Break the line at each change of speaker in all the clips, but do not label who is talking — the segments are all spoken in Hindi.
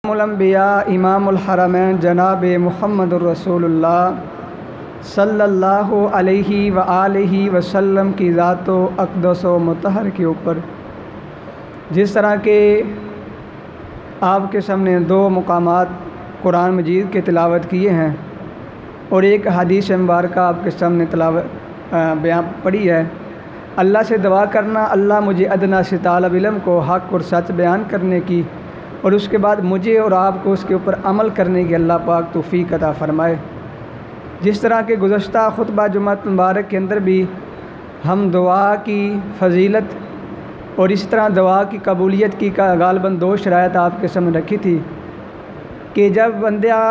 अम्बिया इमामुल हरमैन जनाब मुहम्मदुर रसूलुल्लाह सल्लल्लाहु अलैहि व आलिहि वसल्लम की ज़ातो अक़दस व मुतहर के ऊपर जिस तरह के आपके सामने दो मुकामात कुरान मजीद के तिलावत किए हैं और एक हदीस मुबारक आपके सामने तिलावत बयान पढ़ी है। अल्लाह से दुआ करना अल्लाह मुझे अदना से तालब इल्म को हक़ और सच बयान करने की और उसके बाद मुझे और आपको उसके ऊपर अमल करने की अल्लाह पाक तौफ़ीक़ अता फ़रमाए। जिस तरह के गुज़श्ता खुतबा जुम्मत मुबारक के अंदर भी हम दुआ की फ़जीलत और इस तरह दुआ की कबूलियत की का गालबन दो शरायत आपके सामने रखी थी कि जब बंदा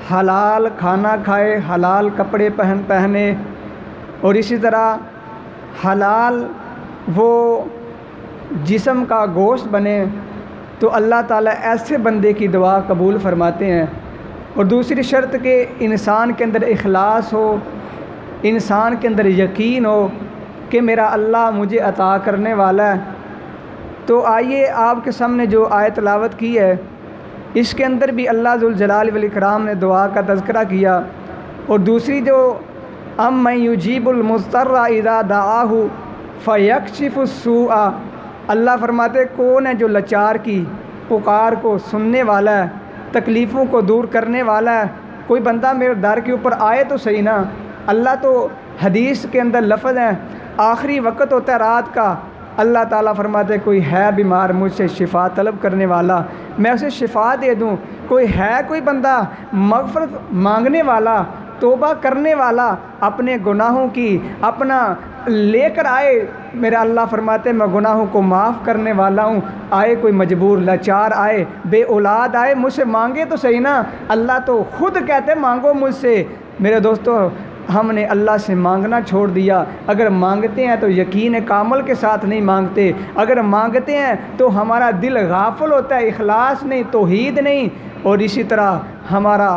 हलाल खाना खाए, हलाल कपड़े पहने और इसी तरह हलाल वो जिस्म का गोश्त बने तो अल्लाह ताला ऐसे बंदे की दुआ कबूल फ़रमाते हैं। और दूसरी शर्त के इंसान के अंदर इखलास हो, इंसान के अंदर यकीन हो कि मेरा अल्लाह मुझे अता करने वाला है। तो आइए आपके सामने जो आयत तिलावत की है इसके अंदर भी अल्लाह ज़ुल जलाल वल इकराम ने दुआ का तज़किरा किया। और दूसरी जो अम्मन युजीबुल मुज़्तर्रा इज़ा दआहु फ़यक्शिफ़ुस्सूअ, अल्लाह फरमाते कौन है जो लाचार की पुकार को सुनने वाला है, तकलीफ़ों को दूर करने वाला है। कोई बंदा मेरे दर के ऊपर आए तो सही ना। अल्लाह तो हदीस के अंदर लफ्ज़ हैं, आखिरी वक्त होता है रात का, अल्लाह ताला फरमाते कोई है बीमार मुझसे शिफ़ा तलब करने वाला, मैं उसे शिफ़ा दे दूँ। कोई है कोई बंदा मग़फ़िरत मांगने वाला, तौबा करने वाला, अपने गुनाहों की अपना लेकर आए, मेरा अल्लाह फरमाते मैं गुनाहों को माफ़ करने वाला हूँ। आए कोई मजबूर लाचार आए, बे औलाद आए, मुझसे मांगे तो सही ना। अल्लाह तो ख़ुद कहते मांगो मुझसे। मेरे दोस्तों हमने अल्लाह से मांगना छोड़ दिया। अगर मांगते हैं तो यकीन कामल के साथ नहीं मांगते, अगर मांगते हैं तो हमारा दिल गाफिल होता है, इखलास नहीं, तौहीद नहीं। और इसी तरह हमारा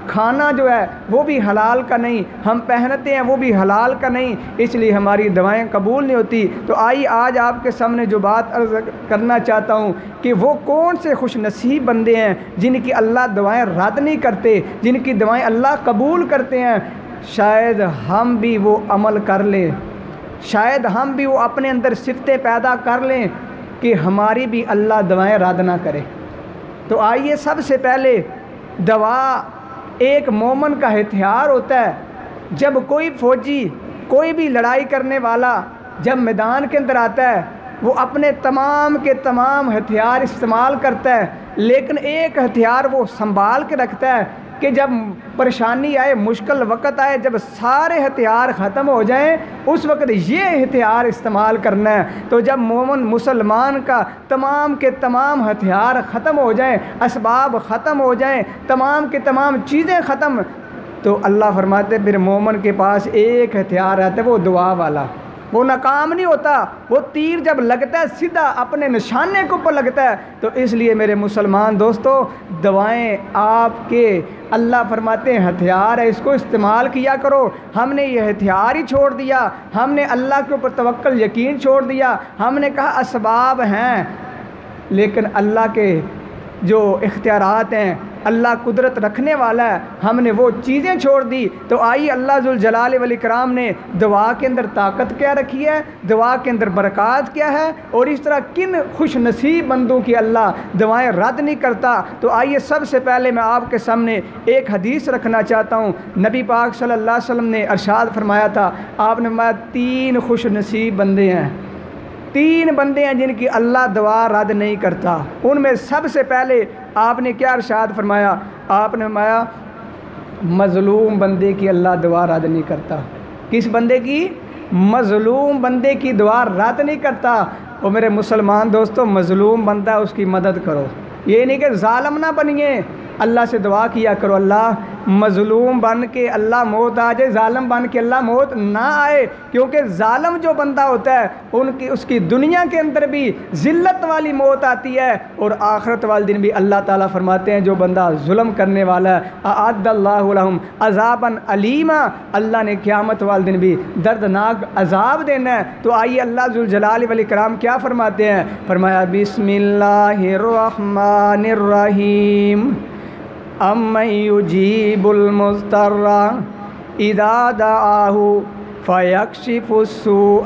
खाना जो है वो भी हलाल का नहीं, हम पहनते हैं वो भी हलाल का नहीं, इसलिए हमारी दवाएं कबूल नहीं होती। तो आइए आज आपके सामने जो बात अर्ज़ करना चाहता हूँ कि वो कौन से खुश नसीब बंदे हैं जिनकी अल्लाह दवाएं रद्द नहीं करते, जिनकी दवाएं अल्लाह कबूल करते हैं। शायद हम भी वो अमल कर लें, शायद हम भी वो अपने अंदर सिफ़तें पैदा कर लें कि हमारी भी अल्लाह दवाएं रद्द ना करे। तो आइए सबसे पहले दवा एक मोमन का हथियार होता है। जब कोई फ़ौजी, कोई भी लड़ाई करने वाला जब मैदान के अंदर आता है वो अपने तमाम के तमाम हथियार इस्तेमाल करता है, लेकिन एक हथियार वो संभाल के रखता है कि जब परेशानी आए, मुश्किल वक़्त आए, जब सारे हथियार ख़त्म हो जाएं उस वक़्त ये हथियार इस्तेमाल करना है। तो जब मोमिन मुसलमान का तमाम के तमाम हथियार ख़त्म हो जाएं, असबाब ख़त्म हो जाएं, तमाम के तमाम चीज़ें ख़त्म, तो अल्लाह फरमाते फिर मोमिन के पास एक हथियार आता है, वो दुआ वाला। वो नाकाम नहीं होता, वो तीर जब लगता है सीधा अपने निशाने के ऊपर लगता है। तो इसलिए मेरे मुसलमान दोस्तों दवाएं आपके अल्लाह फरमाते हैं हथियार है, इसको इस्तेमाल किया करो। हमने ये हथियार ही छोड़ दिया, हमने अल्लाह के ऊपर तवक्कल यकीन छोड़ दिया, हमने कहा असबाब हैं, लेकिन अल्लाह के जो इख्तियारात हैं, अल्लाह कुदरत रखने वाला है, हमने वो चीज़ें छोड़ दी। तो आइए अल्लाह ज़ुल जलाल वल इकराम ने दुआ के अंदर ताकत क्या रखी है, दुआ के अंदर बरक़ात क्या है और इस तरह किन खुश नसीब बंदों की अल्लाह दुआएं रद्द नहीं करता। तो आइए सबसे पहले मैं आपके सामने एक हदीस रखना चाहता हूँ। नबी पाक सल्लल्लाहु अलैहि वसल्लम ने इरशाद फरमाया था, आपने फरमाया 3 खुश नसीब बंदे हैं, 3 बंदे हैं जिनकी अल्लाह दुआ रद्द नहीं करता। उनमें सबसे पहले आपने क्या इरशाद फरमाया, आपने फरमाया मज़लूम बंदे की अल्लाह दुआ रद्द नहीं करता। किस बंदे की? मज़लूम बंदे की दुआ रद्द नहीं करता। और मेरे मुसलमान दोस्तों मज़लूम बंदा है उसकी मदद करो, ये नहीं कि ज़ालिम ना बनिए, अल्लाह से दुआ किया करो, अल्लाह मज़लूम बन के अल्लाह मौत आ जाए, ज़ालिम बन के अल्लाह मौत ना आए। क्योंकि ज़ालिम जो बंदा होता है उसकी दुनिया के अंदर भी ज़िल्लत वाली मौत आती है, और आखिरत वाले दिन भी अल्लाह ताला फरमाते हैं जो बंदा जुल्म करने वाला है अअद्दल्लाहु लहुम अज़ाबन अलीमा, अल्लाह ने क़यामत वाले दिन भी दर्दनाक अज़ाब देना है। तो आइए अल्लाह ज़ुल जलाल वल इकराम क्या फरमाते हैं, फरमाया बिस्मिल्लाहिर्रहमानिर्रहीम अम्मन युजीबुल मुज़्तर्रा इज़ा दआहु फ़यक्शिफुस्सूअ।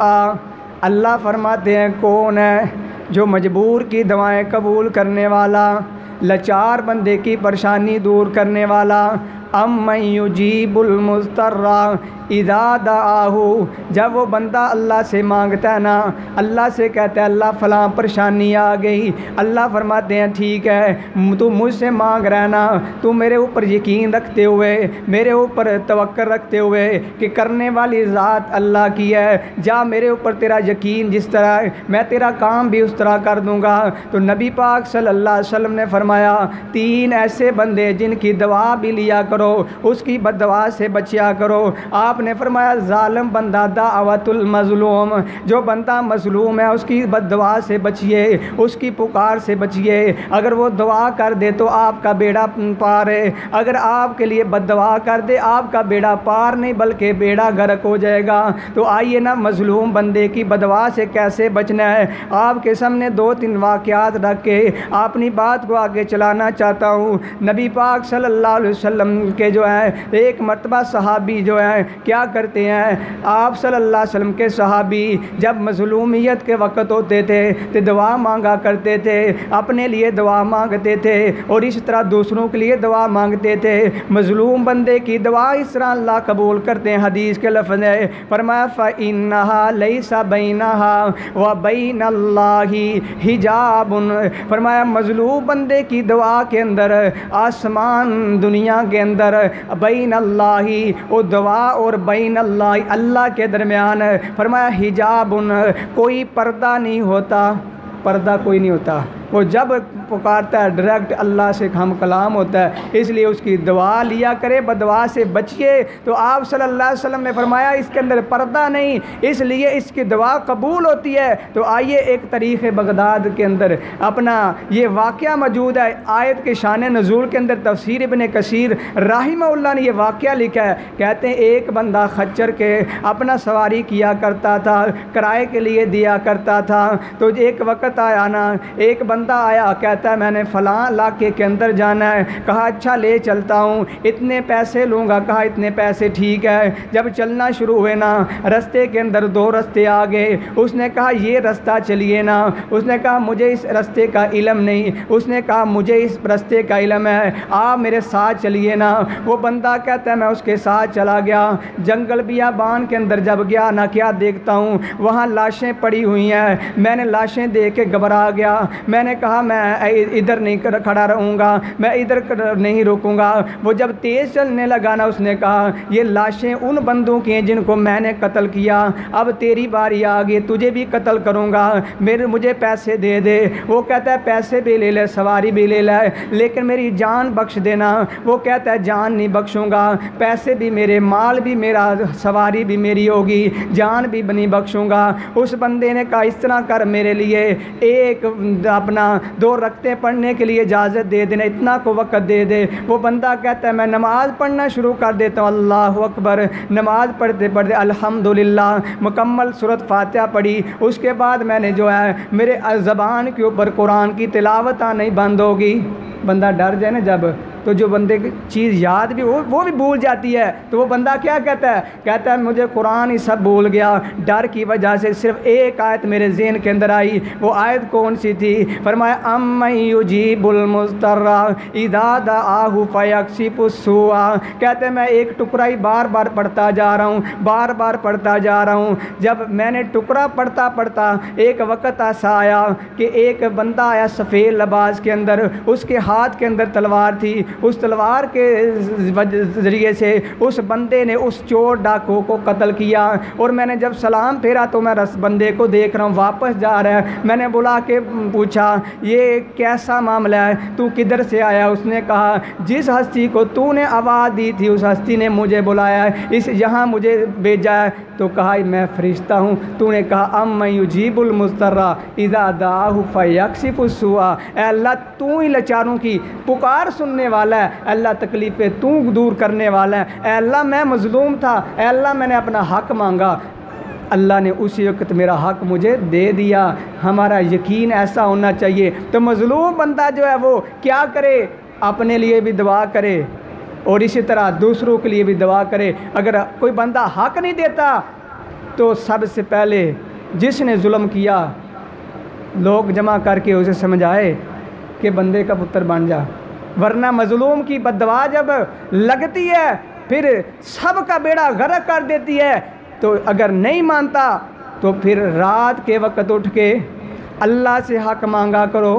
अल्लाह फरमाते हैं कौन है जो मजबूर की दवाएं कबूल करने वाला, लाचार बंदे की परेशानी दूर करने वाला। अम्मन युजीबुल मुज़्तर्रा इज़ा दआहु, जब वो बंदा अल्लाह से मांगता है ना, अल्लाह से कहता है अल्लाह फ़लाँ परेशानी आ गई, अल्लाह फरमाते हैं ठीक है तू मुझसे मांग रहा है ना, तू मेरे ऊपर यकीन रखते हुए, मेरे ऊपर तवक्कुल रखते हुए कि करने वाली ज़ात अल्लाह की है, जा मेरे ऊपर तेरा यकीन जिस तरह है मैं तेरा काम भी उस तरह कर दूँगा। तो नबी पाक सल्लल्लाहु अलैहि वसल्लम ने फरमाया 3 ऐसे बंदे जिनकी दवा भी लिया करो, उसकी बददुआ से बचिया करो। आपने फरमाया ज़ालिम बंदा दावतुल मज़लूम, जो बंदा मज़लूम है उसकी बददुआ से बचिए, उसकी पुकार से बचिए। अगर वो दुआ कर दे तो आपका बेड़ा पार है, अगर आपके लिए बददुआ कर दे आपका बेड़ा पार नहीं बल्कि बेड़ा गर्क हो जाएगा। तो आइए ना मज़लूम बंदे की बददुआ से कैसे बचना है, आपके सामने 2-3 वाक़यात रख के अपनी बात को आगे चलाना चाहता हूँ। नबी पाक सल्लल्लाहु अलैहि वसल्लम के जो है एक मर्तबा सहाबी जो है क्या करते हैं, आप सल्लल्लाहु अलैहि वसल्लम के सहाबी जब मज़लूमियत के वक़्त होते थे तो दुआ मांगा करते थे, अपने लिए दुआ मांगते थे और इस तरह दूसरों के लिए दुआ मांगते थे। मज़लूम बंदे की दुआ इस तरह अल्लाह कबूल करते हैं। हदीस के लफ्ज़ है फरमाया फ़इन्नहा लैसा बैनहा व बैनल्लाहि हिजाबुन, फरमाया मज़लूम बंदे की दुआ के अंदर आसमान दुनिया के अंदर बैनल्लाहि वो दुआ और बैन अल्लाह के दरमियान फरमाया हिजाबुन कोई पर्दा नहीं होता, पर्दा कोई नहीं होता। वो जब पुकारता है डायरेक्ट अल्लाह से हम कलाम होता है, इसलिए उसकी दुआ लिया करे, बददुआ से बचिए। तो आप सल्लल्लाहु अलैहि वसल्लम ने फरमाया इसके अंदर पर्दा नहीं, इसलिए इसकी दुआ कबूल होती है। तो आइए एक तारीख़ बगदाद के अंदर अपना ये वाक़या मौजूद है। आयत के शान नज़ूल के अंदर तफसीर इब्न कसीर राहिमहुल्लाह ने ये वाक़या लिखा है। कहते हैं एक बंदा खच्चर के अपना सवारी किया करता था, किराए के लिए दिया करता था। तो एक वक़्त आया ना, एक बंदा आया कहता है मैंने फ़लाँ इलाके के अंदर जाना है, कहा अच्छा ले चलता हूँ, इतने पैसे लूँगा, कहा इतने पैसे ठीक है। जब चलना शुरू हुए ना, रास्ते के अंदर 2 रास्ते आ गए, उसने कहा ये रास्ता चलिए ना, उसने कहा मुझे इस रास्ते का इल्म नहीं, उसने कहा मुझे इस रास्ते का इल्म है, आप मेरे साथ चलिए ना। वो बंदा कहता है मैं उसके साथ चला गया। जंगल बियाबान के अंदर जब गया ना, क्या देखता हूँ वहाँ लाशें पड़ी हुई हैं। मैंने लाशें देख के घबरा गया, मैंने कहा मैं इधर नहीं खड़ा रहूँगा, मैं इधर नहीं रुकूँगा। वो जब तेज़ चलने लगा ना, उसने कहा ये लाशें उन बंदों की हैं जिनको मैंने कत्ल किया, अब तेरी बारी आ गई, तुझे भी कत्ल करूँगा, मुझे पैसे दे दे। वो कहता है पैसे भी ले ले, सवारी भी ले ले, लेकिन मेरी जान बख्श देना। वो कहता है जान नहीं बख्शूँगा, पैसे भी मेरे, माल भी मेरा, सवारी भी मेरी होगी, जान भी नहीं बख्शूँगा। उस बंदे ने कहा इस तरह कर, मेरे लिए एक अपना 2 रकते पढ़ने के लिए इजाज़त दे देना, इतना को वक़्त दे दे। वो बंदा कहता है मैं नमाज़ पढ़ना शुरू कर देता हूँ। अल्लाह अकबर, नमाज़ पढ़ते पढ़ते अल्हम्दुलिल्लाह मुकम्मल सूरत फातिहा पढ़ी। उसके बाद मैंने जो है मेरे ज़बान के ऊपर कुरान की तिलावत नहीं बंद होगी। बंदा डर जाए ना जब, तो जो बंदे की चीज़ याद भी वो भी भूल जाती है। तो वो बंदा क्या कहता है, कहता है मुझे कुरान ही सब भूल गया, डर की वजह से सिर्फ एक आयत मेरे ज़हन के अंदर आई। वो आयत कौन सी थी, फरमाया अम्मन युजीबुल मुज़्तर्रा इज़ा दआहु फ़यक्शिफुस्सूअ। कहते हैं मैं एक टुकड़ा ही बार बार पढ़ता जा रहा हूँ, बार बार पढ़ता जा रहा हूँ। जब मैंने टुकड़ा पढ़ता पढ़ता एक वक़्त ऐसा आया कि एक बंदा आया सफ़ेद लिबास के अंदर, उसके हाथ के अंदर तलवार थी, उस तलवार के ज़रिए से उस बंदे ने उस चोर डाकू को कत्ल किया। और मैंने जब सलाम फेरा तो मैं रस बंदे को देख रहा हूँ वापस जा रहा है। मैंने बुला के पूछा ये कैसा मामला है, तू किधर से आया? उसने कहा जिस हस्ती को तूने आवाज़ दी थी उस हस्ती ने मुझे बुलाया है, इस यहाँ मुझे भेजा है। तो कहा मैं फरिश्ता हूँ। तूने कहा अम युजीबुल मुस्तर्रा इज़ा दाहु फयक्शिफुस्सुआ, अल्लाह तू ही लाचारों की पुकार सुनने वाला है, अल्लाह तकलीफ़ें तू दूर करने वाला है। अल्लाह मैं मज़लूम था, अल्लाह मैंने अपना हक़ मांगा, अल्लाह ने उसी वक्त मेरा हक़ मुझे दे दिया। हमारा यकीन ऐसा होना चाहिए। तो मज़लूम बंदा जो है वो क्या करे, अपने लिए भी दुआ करे और इसी तरह दूसरों के लिए भी दुआ करे। अगर कोई बंदा हक़ नहीं देता तो सबसे पहले जिसने जुल्म किया लोग जमा करके उसे समझाए कि बंदे का पुत्र बन जा, वरना मज़लूम की बद्दुआ जब लगती है फिर सब का बेड़ा गर्क कर देती है। तो अगर नहीं मानता तो फिर रात के वक्त उठ के अल्लाह से हक़ मांगा करो।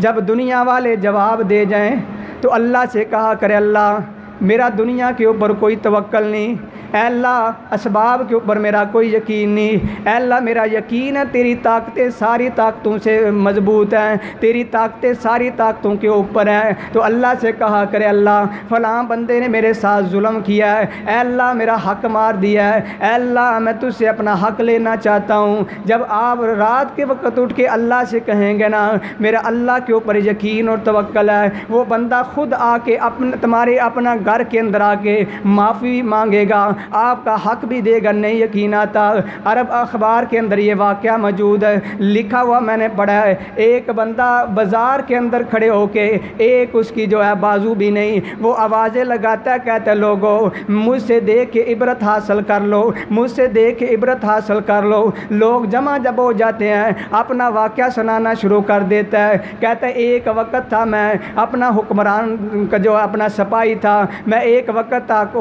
जब दुनिया वाले जवाब दे जाएं तो अल्लाह से कहा करे अल्लाह मेरा दुनिया के ऊपर कोई तवक्कल नहीं, अल्लाह असबाब के ऊपर मेरा कोई यकीन नहीं, अल्लाह मेरा यकीन है तेरी ताकतें सारी ताकतों से मजबूत हैं, तेरी ताकतें सारी ताकतों के ऊपर हैं। तो अल्लाह से कहा करे अल्लाह फ़लाँ बंदे ने मेरे साथ जुल्म किया है, अल्लाह मेरा हक़ मार दिया है, अल्लाह मैं तुझसे अपना हक़ लेना चाहता हूँ। जब आप रात के वक्त उठ के अल्लाह से कहेंगे ना मेरा अल्लाह के ऊपर यकीन और तवक्कल है, वो बंदा ख़ुद आके तुम्हारे अपना घर के अंदर आके माफ़ी मांगेगा, आपका हक़ भी देगा। नहीं यकीन आता, अरब अखबार के अंदर ये वाक़या मौजूद है, लिखा हुआ मैंने पढ़ा है। एक बंदा बाज़ार के अंदर खड़े होके एक उसकी जो है बाजू भी नहीं, वो आवाज़ें लगाता है, कहता है लोगों मुझसे देख के इबरत हासिल कर लो, मुझसे देख के इबरत हासिल कर लो। लोग जमा जब हो जाते हैं अपना वाक़या सुनाना शुरू कर देता है, कहता है एक वक्त था मैं अपना हुक्मरान का जो अपना सिपाही था, मैं एक वक्त तक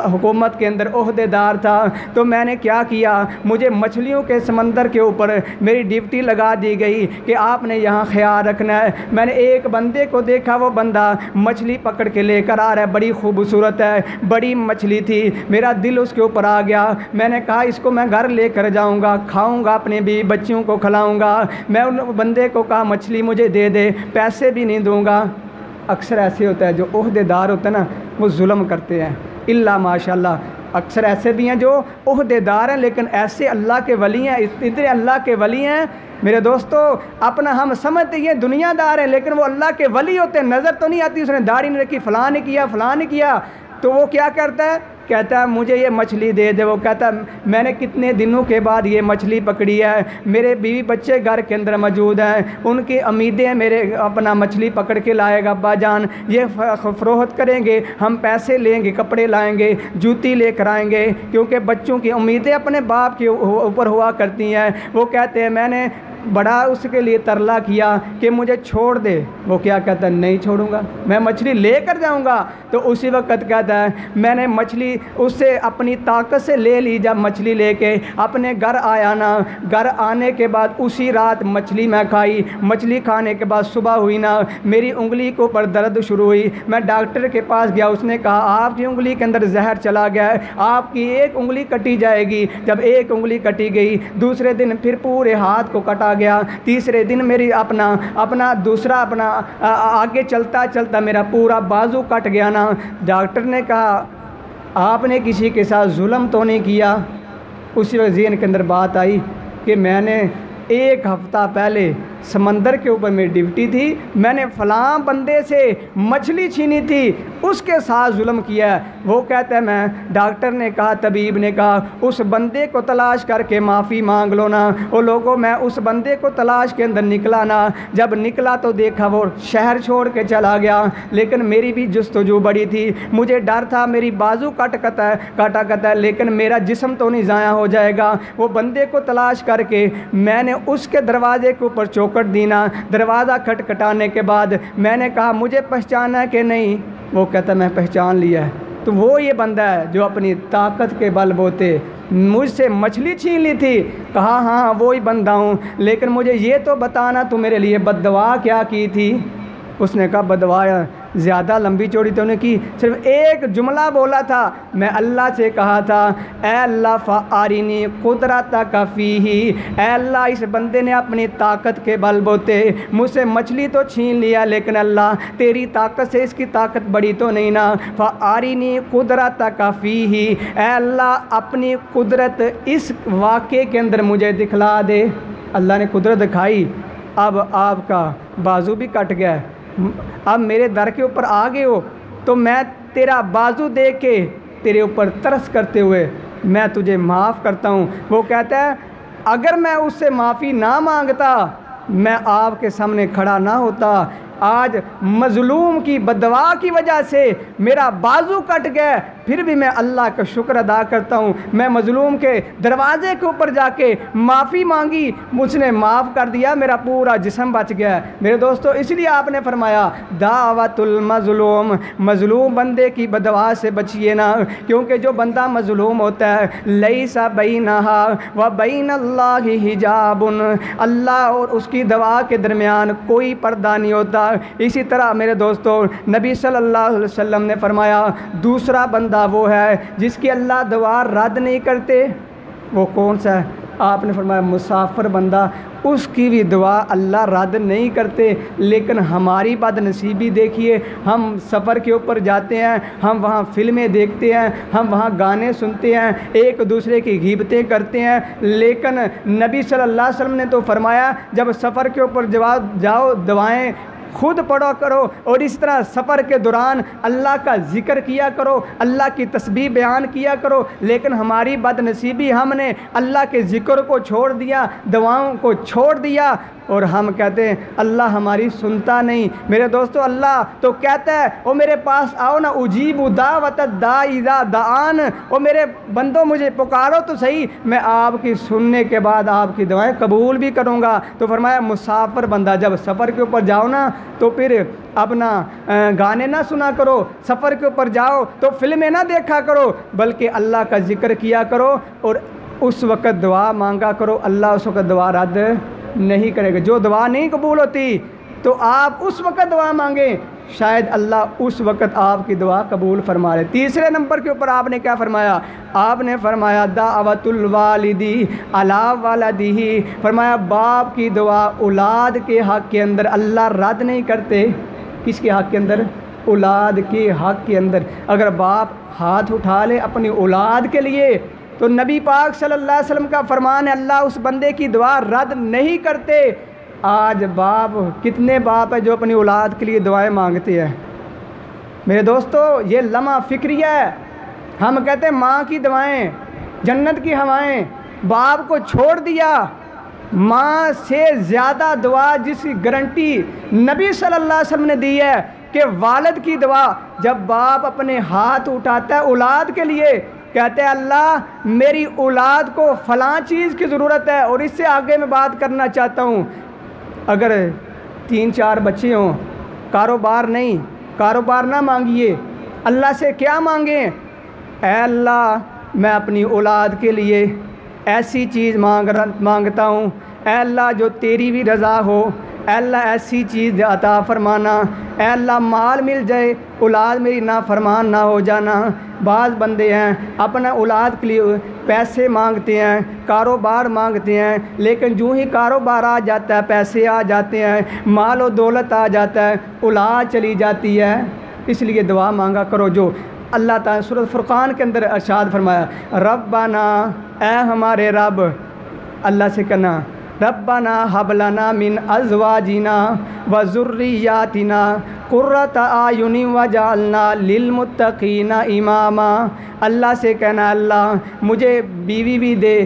हुकूमत के अंदर ओहदेदार था। तो मैंने क्या किया, मुझे मछलियों के समंदर के ऊपर मेरी ड्यूटी लगा दी गई कि आपने यहाँ ख्याल रखना है। मैंने एक बंदे को देखा, वो बंदा मछली पकड़ के लेकर आ रहा है, बड़ी खूबसूरत है, बड़ी मछली थी, मेरा दिल उसके ऊपर आ गया। मैंने कहा इसको मैं घर लेकर जाऊँगा, खाऊँगा, अपने बीवी बच्चियों को खिलाऊँगा। मैं उन बंदे को कहा मछली मुझे दे दे, पैसे भी नहीं दूँगा। अक्सर ऐसे होता है जो ओहदेदार होते हैं ना वो जुल्म करते हैं, इल्ला माशाल्लाह अक्सर ऐसे भी हैं जो ओहदेदार हैं लेकिन ऐसे अल्लाह के वली हैं, इतने अल्लाह के वली हैं मेरे दोस्तों। अपना हम समझते हैं दुनियादार हैं लेकिन वो अल्लाह के वली होते हैं। नज़र तो नहीं आती, उसने दाढ़ी नहीं रखी, फ़लाँ ने किया, फ़लाँ ने किया, तो वो क्या करता है, कहता है मुझे ये मछली दे दे। वो कहता है मैंने कितने दिनों के बाद ये मछली पकड़ी है, मेरे बीवी बच्चे घर के अंदर मौजूद हैं, उनकी उम्मीदें मेरे अपना मछली पकड़ के लाएगा अब्बा जान, ये फ़रोख्त करेंगे, हम पैसे लेंगे, कपड़े लाएंगे, जूती लेकर आएंगे, क्योंकि बच्चों की उम्मीदें अपने बाप के ऊपर हुआ करती हैं। वो कहते हैं मैंने बड़ा उसके लिए तरला किया कि मुझे छोड़ दे। वो क्या कहता है नहीं छोड़ूंगा, मैं मछली लेकर जाऊंगा। तो उसी वक्त कहता है मैंने मछली उससे अपनी ताकत से ले ली। जब मछली लेके अपने घर आया ना, घर आने के बाद उसी रात मछली मैं खाई। मछली खाने के बाद सुबह हुई ना, मेरी उंगली के ऊपर दर्द शुरू हुई। मैं डॉक्टर के पास गया, उसने कहा आपकी उंगली के अंदर जहर चला गया है, आपकी एक उंगली कटी जाएगी। जब एक उंगली कटी गई, दूसरे दिन फिर पूरे हाथ को कटा गया, तीसरे दिन मेरी अपना दूसरा आगे चलता चलता मेरा पूरा बाजू कट गया ना। डॉक्टर ने कहा आपने किसी के साथ जुल्म तो नहीं किया? उसी वक्त ज़हन के अंदर बात आई कि मैंने एक हफ़्ता पहले समंदर के ऊपर मेरी ड्यूटी थी, मैंने फ़लाँ बंदे से मछली छीनी थी, उसके साथ जुल्म किया है। वो कहता है मैं, डॉक्टर ने कहा, तबीब ने कहा उस बंदे को तलाश करके माफ़ी मांग लो ना। वो लोगों मैं उस बंदे को तलाश के अंदर निकला ना, जब निकला तो देखा वो शहर छोड़ के चला गया, लेकिन मेरी भी जस्तजू बड़ी थी, मुझे डर था मेरी बाजू काटा है लेकिन मेरा जिस्म तो नहीं ज़ाया हो जाएगा। वो बंदे को तलाश करके मैंने उसके दरवाजे के ऊपर चौकट दी ना। दरवाज़ा खटखटाने के बाद मैंने कहा मुझे पहचाना है कि नहीं? वो कहता मैं पहचान लिया है। तो वो ये बंदा है जो अपनी ताकत के बलबूते मुझसे मछली छीन ली थी। कहा हाँ वो ही बंदा हूँ, लेकिन मुझे ये तो बताना तू मेरे लिए बद्दुआ क्या की थी? उसने कहा बदवा ज़्यादा लंबी चौड़ी तो उन्हें की, सिर्फ एक जुमला बोला था, मैं अल्लाह से कहा था ऐ अल्लाह फ़ारिनी कुदरत का फ़ीही, ऐ अल्लाह इस बंदे ने अपनी ताकत के बलबूते मुझसे मछली तो छीन लिया, लेकिन अल्लाह तेरी ताकत से इसकी ताकत बड़ी तो नहीं ना। फ़ारिनी कुदरत का फ़ीही, ऐ अल्लाह अपनी कुदरत इस वाक़े के अंदर मुझे दिखला दे। अल्लाह ने कुदरत दिखाई, अब आपका बाजू भी कट गया, अब मेरे दर के ऊपर आ गए हो तो मैं तेरा बाजू देख के तेरे ऊपर तरस करते हुए मैं तुझे माफ़ करता हूँ। वो कहता है अगर मैं उससे माफ़ी ना मांगता मैं आपके सामने खड़ा ना होता। आज मज़लूम की बदवा की वजह से मेरा बाजू कट गया, फिर भी मैं अल्लाह का शुक्र अदा करता हूँ। मैं मज़लूम के दरवाज़े के ऊपर जाके माफ़ी मांगी, मुझने माफ़ कर दिया, मेरा पूरा जिस्म बच गया। मेरे दोस्तों इसलिए आपने फरमाया दावतुल मज़लूम, मज़लूम बंदे की बदवा से बचिए ना, क्योंकि जो बंदा मज़लूम होता है लैसा बैनहा व बैनल्लाहि हिजाबुन, अल्लाह और उसकी दवा के दरमियान कोई पर्दा नहीं होता। इसी तरह मेरे दोस्तों नबी सल्लल्लाहु अलैहि वसल्लम ने फरमाया दूसरा बंदा वो है जिसकी अल्लाह दुआ रद्द नहीं करते। वो कौन सा है? आपने फरमाया मुसाफिर बंदा, उसकी भी दुआ अल्लाह रद्द नहीं करते। लेकिन हमारी बदनसीबी देखिए, हम सफ़र के ऊपर जाते हैं, हम वहाँ फ़िल्में देखते हैं, हम वहाँ गाने सुनते हैं, एक दूसरे की ग़ीबतें करते हैं। लेकिन नबी सल्लल्लाहु अलैहि वसल्लम ने तो फरमाया जब सफ़र के ऊपर जवाब जाओ दुआएँ खुद पढ़ो करो, और इस तरह सफ़र के दौरान अल्लाह का ज़िक्र किया करो, अल्लाह की तस्बीह बयान किया करो। लेकिन हमारी बदनसीबी, हमने अल्लाह के ज़िक्र को छोड़ दिया, दुआओं को छोड़ दिया, और हम कहते हैं अल्लाह हमारी सुनता नहीं। मेरे दोस्तों अल्लाह तो कहता है ओ मेरे पास आओ ना, उजीबु दावत दाई इज़ा दान, ओ मेरे बंदों मुझे पुकारो तो सही, मैं आपकी सुनने के बाद आपकी दुआएं कबूल भी करूँगा। तो फरमाया मुसाफिर बंदा जब सफ़र के ऊपर जाओ ना तो फिर अपना गाने ना सुना करो, सफ़र के ऊपर जाओ तो फिल्में ना देखा करो, बल्कि अल्लाह का ज़िक्र किया करो और उस वक़्त दुआ मांगा करो। अल्लाह उस वक़्त दुआ रद्द नहीं करेगा। जो दुआ नहीं कबूल होती तो आप उस वक़्त दुआ मांगें, शायद अल्लाह उस वक़्त आपकी दुआ कबूल फरमा ले। तीसरे नंबर के ऊपर आपने क्या फरमाया? आपने फरमाया दावतुल वालिदी अला वलदिही, फरमाया बाप की दुआ औलाद के हक़ के अंदर अल्लाह रद्द नहीं करते। किसके हक़ के अंदर? औलाद के हक़ के अंदर। अगर बाप हाथ उठा ले अपनी औलाद के लिए तो नबी पाक सल्लल्लाहु अलैहि वसल्लम का फरमान है अल्लाह उस बंदे की दुआ रद्द नहीं करते। आज बाप, कितने बाप है जो अपनी औलाद के लिए दुआएं मांगते हैं? मेरे दोस्तों ये लम्हा फ़िक्रिया है। हम कहते हैं माँ की दुआएं जन्नत की हवाएं, बाप को छोड़ दिया। माँ से ज़्यादा दुआ जिसकी गारंटी नबी सल्लल्लाहु अलैहि वसल्लम ने दी है कि वालिद की दुआ, जब बाप अपने हाथ उठाता है औलाद के लिए, कहते हैं अल्लाह मेरी औलाद को फ़लाँ चीज़ की ज़रूरत है। और इससे आगे मैं बात करना चाहता हूँ, अगर 3-4 बच्चे हों, कारोबार नहीं, कारोबार ना मांगिए, अल्लाह से क्या मांगें? ऐ अल्लाह मैं अपनी औलाद के लिए ऐसी चीज़ मांगता हूँ, ऐ अल्लाह जो तेरी भी रज़ा हो, ऐ अल्लाह ऐसी चीज़ अता फरमाना, ऐ अल्लाह माल मिल जाए, औलाद मेरी नाफरमान ना हो जाना। बाज़ बंदे हैं अपना औलाद के लिए पैसे मांगते हैं, कारोबार मांगते हैं, लेकिन जो ही कारोबार आ जाता है, पैसे आ जाते हैं, माल और दौलत आ जाता है, औलाद चली जाती है। इसलिए दुआ मांगा करो जो अल्लाह ताला सूरत फुरक़ान के अंदर इरशाद फरमाया, रब्बाना, ऐ हमारे रब, अल्लाह से कहना रब्बाना हबलना मिन अज़वाजिना व ज़ुर्रियातिना कुर्रत आयुनि वजअलना लिलमुत्तक़ीना इमामा। अल्लाह से कहना अल्लाह मुझे बीवी भी दे,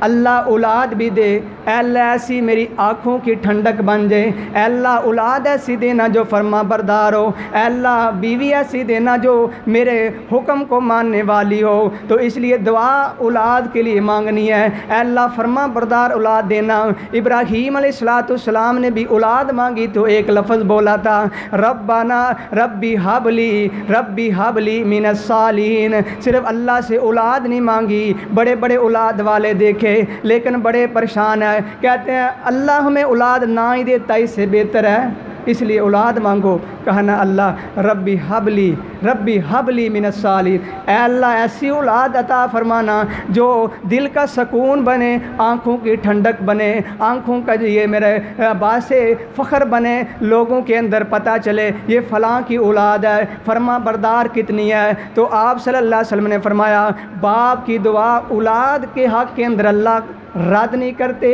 अल्लाह औलाद भी दे, अल्लाह ऐसी मेरी आँखों की ठंडक बन जाए, अल्लाह औलाद ऐसी देना जो फरमा बरदार हो, अल्लाह बीवी ऐसी देना जो मेरे हुक्म को मानने वाली हो। तो इसलिए दुआ औलाद के लिए मांगनी है, अल्लाह फरमा बरदार औलाद देना। इब्राहीम अलैहिस्सलाम ने भी औलाद मांगी तो एक लफ्ज़ बोला था, रब्बाना रब्बी हबली मिनस सालिहीन। सिर्फ अल्लाह से औलाद नहीं मांगी, बड़े बड़े औलाद वाले देखे लेकिन बड़े परेशान है, कहते हैं अल्लाह हमें औलाद ना ही देता इससे बेहतर है इसलिए औलाद मांगो। कहा ना अल्लाह रब्बी हबली मिनस सालिहीन, ऐ अल्लाह ऐसी औलाद अता फरमाना जो दिल का सुकून बने, आँखों की ठंडक बने, आँखों का ये मेरे बासे फ़ख्र बने, लोगों के अंदर पता चले ये फ़लाँ की औलाद है, फरमा बरदार कितनी है। तो आप सल्लल्लाहु अलैहि वसल्लम ने फरमाया बाप की दुआ औलाद के हक़ के अंदर अल्लाह रद्द नहीं करते।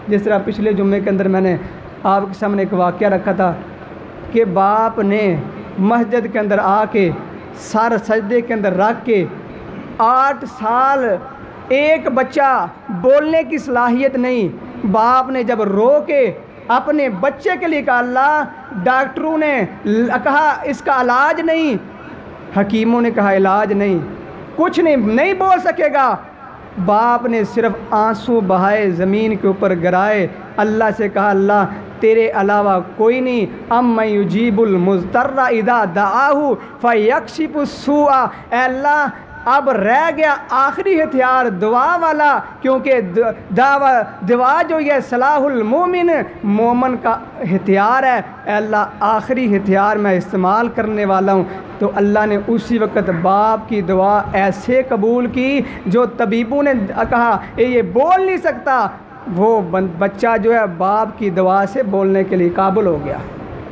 जिस तरह पिछले जुम्मे के अंदर मैंने आपके सामने एक वाक़या रखा था कि बाप ने मस्जिद के अंदर आके सर सजदे के अंदर रख के 8 साल एक बच्चा बोलने की सलाहियत नहीं, बाप ने जब रो के अपने बच्चे के लिए कहा, अल्लाह डॉक्टरों ने कहा इसका इलाज नहीं, हकीमों ने कहा इलाज नहीं, कुछ नहीं बोल सकेगा, बाप ने सिर्फ आंसू बहाए, ज़मीन के ऊपर गिराए, अल्लाह से कहा अल्लाह तेरे अलावा कोई नहीं, अम्मा युजीबुल मुज़्तर्रा इज़ा दआहु फ़यक्शिफुस्सूअ, अल्लाह अब रह गया आखिरी हथियार दुआ वाला, क्योंकि दुआ जो ये सलाहुल मोमिन मोमन का हथियार है, अल्लाह आखिरी हथियार मैं इस्तेमाल करने वाला हूँ। तो अल्लाह ने उसी वक़्त बाप की दुआ ऐसे कबूल की जो तबीबों ने कहा ये बोल नहीं सकता, वो बच्चा जो है बाप की दुआ से बोलने के लिए काबिल हो गया।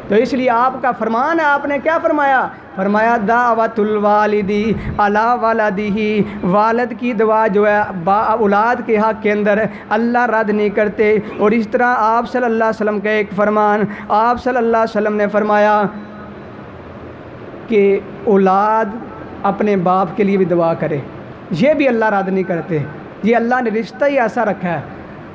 तो इसलिए आपका फरमान है, आपने क्या फरमाया दावतुल वालिदी अला वलदिही, वालिद की दुआ जो है औलाद के हक़ के अंदर अल्लाह रद्द नहीं करते। और इस तरह आप सल्लल्लाहु अलैहि वसल्लम का एक फरमान, आप सल्लल्लाहु अलैहि वसल्लम ने फरमाया कि औलाद अपने बाप के लिए भी दुआ करे, ये भी अल्लाह रद्द नहीं करते। ये अल्लाह ने रिश्ता ही ऐसा रखा है,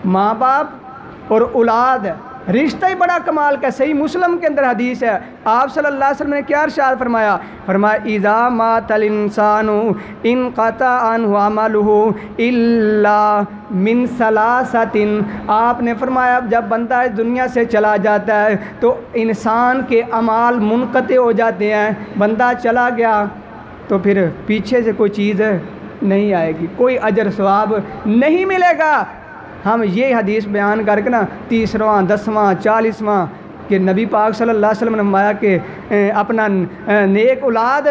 माँ बाप और औलाद रिश्ता ही बड़ा कमाल का। सही मुस्लिम के अंदर हदीस है, आप सल्लल्लाहु अलैहि वसल्लम ने क्या इरशाद फरमाया इज़ा मातल इंसानु इनक़ता अन्हु अमलुहु इल्ला मिन सलासतिन, आपने फरमाया जब बंदा इस दुनिया से चला जाता है तो इंसान के अमाल मुनक़ते हो जाते हैं। बंदा चला गया तो फिर पीछे से कोई चीज़ नहीं आएगी, कोई अजर सवाब नहीं मिलेगा। हम ये हदीस बयान करके ना 30वां 10वां 40वां कि नबी पाक सल्लल्लाहु अलैहि वसल्लम ने फरमाया कि अपना नेक औलाद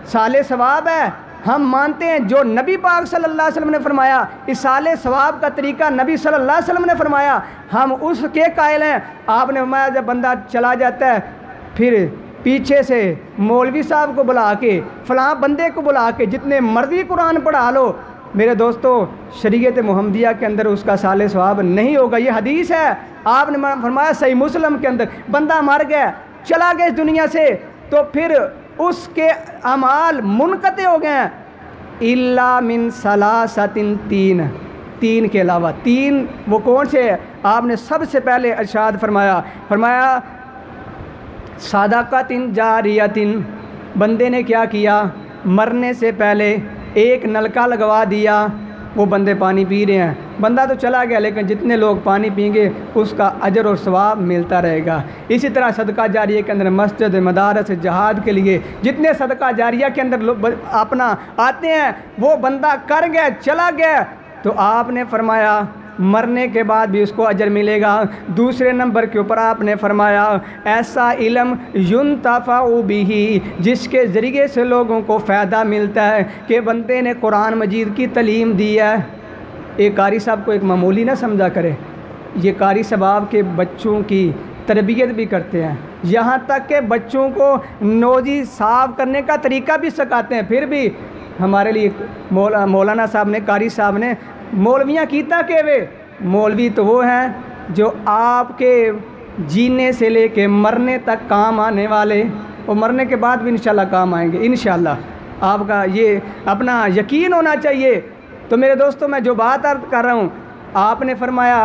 साले सवाब है, हम मानते हैं जो नबी पाक सल्लल्लाहु अलैहि वसल्लम ने फरमाया, इस साले सवाब का तरीका नबी सल्लल्लाहु अलैहि वसल्लम ने फरमाया, हम उसके कायल हैं। आपने फरमाया जब बंदा चला जाता है फिर पीछे से मौलवी साहब को बुला के, फ़लाँ बंदे को बुला के जितने मर्ज़ी कुरान पढ़ा लो, मेरे दोस्तों शरीयत मुहम्मदिया के अंदर उसका साले सवाब नहीं होगा। ये हदीस है, आपने फरमाया सही मुस्लिम के अंदर, बंदा मर गया चला गया इस दुनिया से तो फिर उसके अमाल मुनक़ते हो गए इल्ला मिन सलासतिन, तीन के अलावा। तीन वो कौन से है? आपने सबसे पहले इरशाद फरमाया सदक़तिन जारियतिन, बंदे ने क्या किया, मरने से पहले एक नलका लगवा दिया, वो बंदे पानी पी रहे हैं, बंदा तो चला गया लेकिन जितने लोग पानी पीएंगे उसका अजर और सवाब मिलता रहेगा। इसी तरह सदका जारिया के अंदर मस्जिद मदारस जहाद के लिए जितने सदका जारिया के अंदर लोग अपना आते हैं वो बंदा कर गया चला गया, तो आपने फरमाया मरने के बाद भी उसको अजर मिलेगा। दूसरे नंबर के ऊपर आपने फरमाया ऐसा इल्म युनतफ़उ बिही, जिसके ज़रिए से लोगों को फ़ायदा मिलता है कि बंदे ने कुरान मजीद की तालीम दी है। एक कारी साहब को एक मामूली ना समझा करे, ये कारी साहब आपके बच्चों की तरबियत भी करते हैं, यहाँ तक कि बच्चों को नोज़ी साफ़ करने का तरीका भी सिखाते हैं। फिर भी हमारे लिए मौलाना साहब ने, कारी साहब ने मौलवियाँ कीता के वे मौलवी तो वो हैं जो आपके जीने से लेके मरने तक काम आने वाले, और मरने के बाद भी इंशाल्लाह काम आएंगे इंशाल्लाह। आपका ये अपना यकीन होना चाहिए। तो मेरे दोस्तों मैं जो बात अर्ज कर रहा हूँ, आपने फरमाया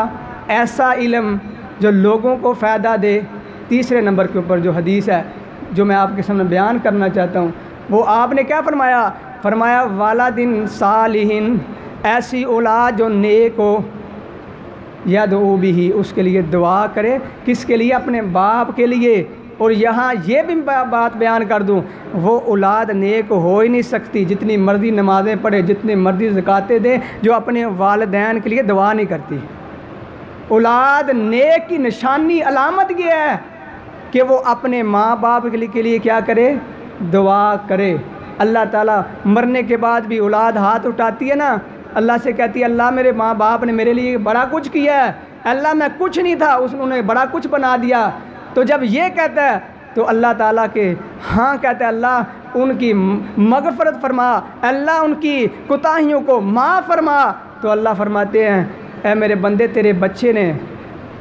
ऐसा इल्म जो लोगों को फ़ायदा दे। तीसरे नंबर के ऊपर जो हदीस है जो मैं आपके सामने बयान करना चाहता हूँ, वो आपने क्या फरमाया वालिदिन सालिहिन, ऐसी औलाद जो नेक हो, यदऊ बिही, उसके लिए दुआ करे। किसके लिए? अपने बाप के लिए। और यहाँ ये भी बात बयान कर दूँ, वो औलाद नेक हो ही नहीं सकती जितनी मर्ज़ी नमाज़ें पढ़े, जितनी मर्ज़ी ज़कातें दे, जो अपने वालिदैन के लिए दुआ नहीं करती। औलाद नेक की निशानी अलामत ये है कि वो अपने माँ बाप के लिए क्या करे, दुआ करे। अल्लाह ताला मरने के बाद भी औलाद हाथ उठाती है ना, अल्लाह से कहती है अल्लाह मेरे माँ बाप ने मेरे लिए बड़ा कुछ किया है, अल्लाह मैं कुछ नहीं था उन्होंने बड़ा कुछ बना दिया। तो जब ये कहता है तो अल्लाह ताला के हाँ कहता है अल्लाह उनकी मग़फ़रत फरमा, अल्लाह उनकी कोताहियों को माफ़ फरमा। तो अल्लाह फरमाते हैं ऐ मेरे बंदे तेरे बच्चे ने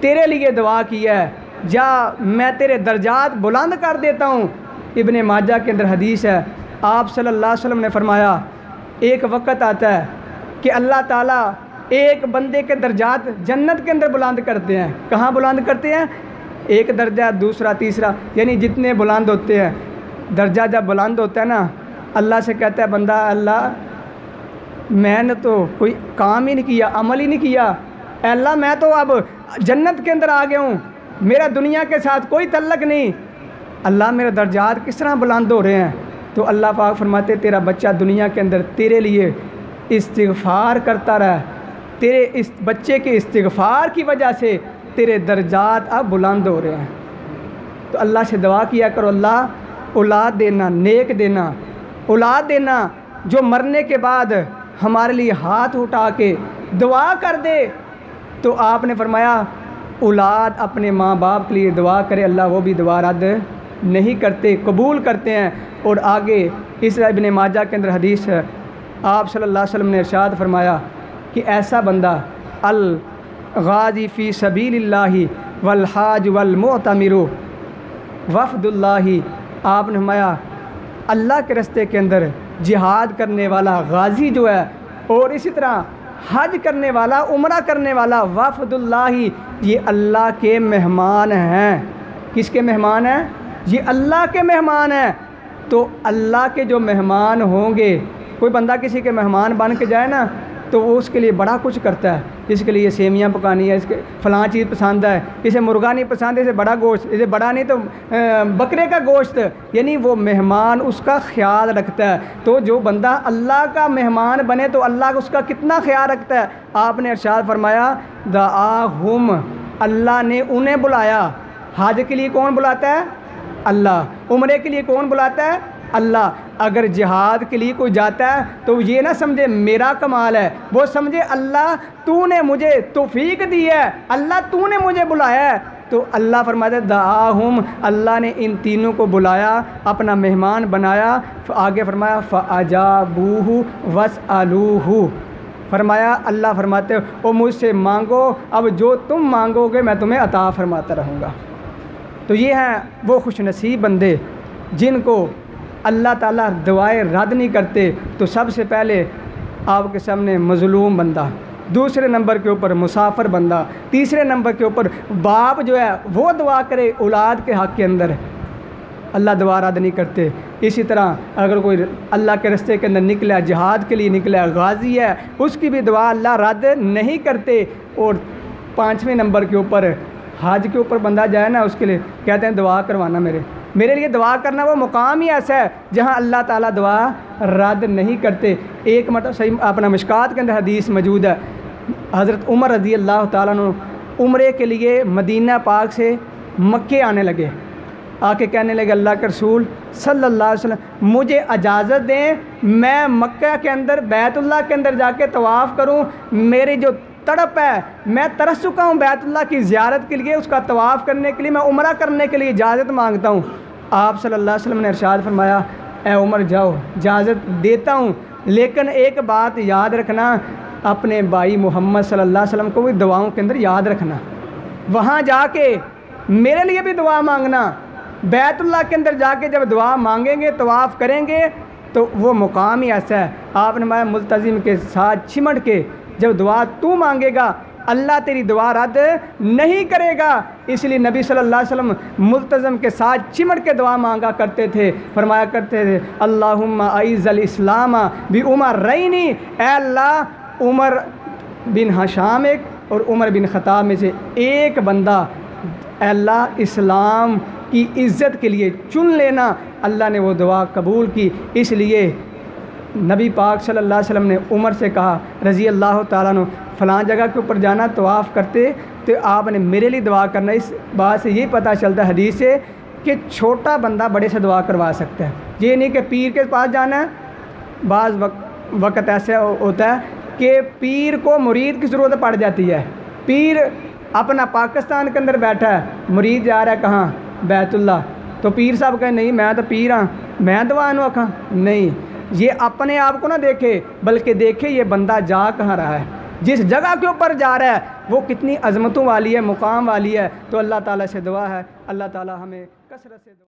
तेरे लिए दुआ की है, जा मैं तेरे दर्जात बुलंद कर देता हूँ। इब्ने माजा के अंदर हदीस है, आप सल्लल्लाहु अलैहि वसल्लम ने फरमाया एक वक़्त आता है कि अल्लाह ताला एक बंदे के दर्जात जन्नत के अंदर बुलंद करते हैं। कहाँ बुलंद करते हैं? एक दर्जा, दूसरा, तीसरा, यानी जितने बुलंद होते हैं। दर्जा जब बुलंद होता है ना, अल्लाह से कहता है बंदा अल्लाह मैंने तो कोई काम ही नहीं किया, अमल ही नहीं किया, अल्लाह मैं तो अब जन्नत के अंदर आ गया हूँ, मेरा दुनिया के साथ कोई तल्लक नहीं, अल्लाह मेरे दर्जात किस तरह बुलंद हो रहे हैं। तो अल्लाह पाक फरमाते तेरा बच्चा दुनिया के अंदर तेरे लिए इस्तिग़फ़ार करता रहा, तेरे इस बच्चे के इस्तिग़फ़ार की वजह से तेरे दर्जात अब बुलंद हो रहे हैं। तो अल्लाह से दुआ किया करो अल्लाह औलाद देना, नेक देना, औलाद देना जो मरने के बाद हमारे लिए हाथ उठा के दुआ कर दे। तो आपने फरमाया औलाद अपने माँ बाप के लिए दुआ करे, अल्लाह वो भी दुआ रद्द नहीं करते, कबूल करते हैं। और आगे इस इब्ने माजा के अंदर हदीस है, आप सल्लल्लाहु अलैहि वसल्लम ने इरशाद फरमाया कि ऐसा बंदा अल गाज़ी फ़ी सबीलिल्लाहि वल हाज वल मुअतमिरु वफ़दुल्लाहि, आपने फरमाया अल्लाह के रास्ते के अंदर जिहाद करने वाला गाज़ी जो है, और इसी तरह हज करने वाला, उम्रा करने वाला, वफ़दुल्लाहि ये अल्लाह के मेहमान हैं। किसके मेहमान हैं? ये अल्लाह के मेहमान हैं। तो अल्लाह के जो मेहमान होंगे, कोई बंदा किसी के मेहमान बन के जाए ना तो वो उसके लिए बड़ा कुछ करता है, इसके लिए सेमियाँ पकानी है, इसके फ़लाँ चीज़ पसंद है, इसे मुर्गा नहीं पसंद, इसे बड़ा गोश्त, इसे बड़ा नहीं तो बकरे का गोश्त, यानी वो मेहमान उसका ख्याल रखता है। तो जो बंदा अल्लाह का मेहमान बने तो अल्लाह उसका कितना ख्याल रखता है। आपने इरशाद फरमाया दआहुम, अल्लाह ने उन्हें बुलाया। हज के लिए कौन बुलाता है? अल्लाह। उम्रे के लिए कौन बुलाता है? अल्लाह। अगर जिहाद के लिए कोई जाता है तो ये ना समझे मेरा कमाल है, वो समझे अल्लाह तूने मुझे तौफीक दी है, अल्लाह तूने मुझे बुलाया है। तो अल्लाह फरमाते दआहुम, अल्लाह ने इन तीनों को बुलाया, अपना मेहमान बनाया। आगे फरमाया फ़अजाबूहु वसअलूहु, फरमाया अल्लाह फरमाते ओ मुझसे मांगो, अब जो तुम मांगोगे मैं तुम्हें अता फरमाता रहूँगा। तो ये हैं वो खुशनसीब बंदे जिनको अल्लाह ताला दुआएं रद्द नहीं करते। तो सबसे पहले आपके सामने मज़लूम बंदा, दूसरे नंबर के ऊपर मुसाफिर बंदा, तीसरे नंबर के ऊपर बाप जो है वो दुआ करे औलाद के हक़ के अंदर, अल्लाह दुआ रद्द नहीं करते। इसी तरह अगर कोई अल्लाह के रास्ते के अंदर निकला, जिहाद के लिए निकला, गाज़ी है, उसकी भी दुआ अल्लाह रद्द नहीं करते। और पाँचवें नंबर के ऊपर हज के ऊपर बंदा जाए ना, उसके लिए कहते हैं दुआ करवाना, मेरे लिए दुआ करना। वो मुकाम ही ऐसा है जहाँ अल्लाह ताला दुआ रद्द नहीं करते। एक मतलब सही अपना मिशकात के अंदर हदीस मौजूद है, हज़रत उमर रज़ी अल्लाह ताला अन्हु उम्रे के लिए मदीना पाक से मक्के आने लगे, आके कहने लगे अल्लाह के रसूल सल्लल्लाहु अलैहि वसल्लम मुझे इजाज़त दें, मैं मक्का के अंदर बैतुल्लाह के अंदर जाके तवाफ़ करूँ। मेरी जो तड़प है, मैं तरस चुका हूँ बैतुल्लाह की ज़ियारत के लिए, उसका तवाफ़ करने के लिए, मैं उम्रा करने के लिए इजाज़त मांगता हूँ। आप सल्लल्लाहु अलैहि वसल्लम ने इरशाद फरमाया ए उमर जाओ, इजाज़त देता हूँ, लेकिन एक बात याद रखना, अपने भाई मोहम्मद सल्लल्लाहु अलैहि वसल्लम को भी दुआओं के अंदर याद रखना, वहाँ जाके मेरे लिए भी दुआ मांगना। बैतुल्लाह के अंदर जाके जब दुआ मांगेंगे, तवाफ़ करेंगे, तो वो मुकाम ही ऐसा है। आपने मैं मुल्तज़िम के साथ चिमट के जब दुआ तू मांगेगा, अल्लाह तेरी दुआ रद्द नहीं करेगा। इसलिए नबी सल्लल्लाहु अलैहि वसल्लम मुल्तज़म के साथ चिमट के दुआ मांगा करते थे, फरमाया करते थे अल्लाहुम्मा अइज़्ज़ल इस्लाम बि उमरैनी, ऐ अल्लाह उमर बिन हशाम एक और उमर बिन ख़त्ताब में से एक बंदा अल्लाह इस्लाम की इज़्ज़त के लिए चुन लेना। अल्लाह ने वो दुआ कबूल की। इसलिए नबी पाक सल्लल्लाहु अलैहि वसल्लम ने उमर से कहा रज़ी अल्लाह ताला अन्हु, फ़लाँ जगह के ऊपर जाना, तवाफ़ करते तो आपने मेरे लिए दुआ करना। इस बात से यही पता चलता है हदीस से कि छोटा बंदा बड़े से दुआ करवा सकता है। ये नहीं कि पीर के पास जाना है। बाज़ वक्त ऐसा होता है कि पीर को मुरीद की ज़रूरत पड़ जाती है। पीर अपना पाकिस्तान के अंदर बैठा है, मुरीद जा रहा है कहाँ, बैतुल्ला, तो पीर साहब कहे नहीं मैं तो पीर हाँ, मैं दुआ नू आखा नहीं। ये अपने आप को ना देखे, बल्कि देखे ये बंदा जा कहाँ रहा है, जिस जगह के ऊपर जा रहा है वो कितनी अज़मतों वाली है, मुकाम वाली है। तो अल्लाह ताला से दुआ है, अल्लाह ताला हमें कसरत से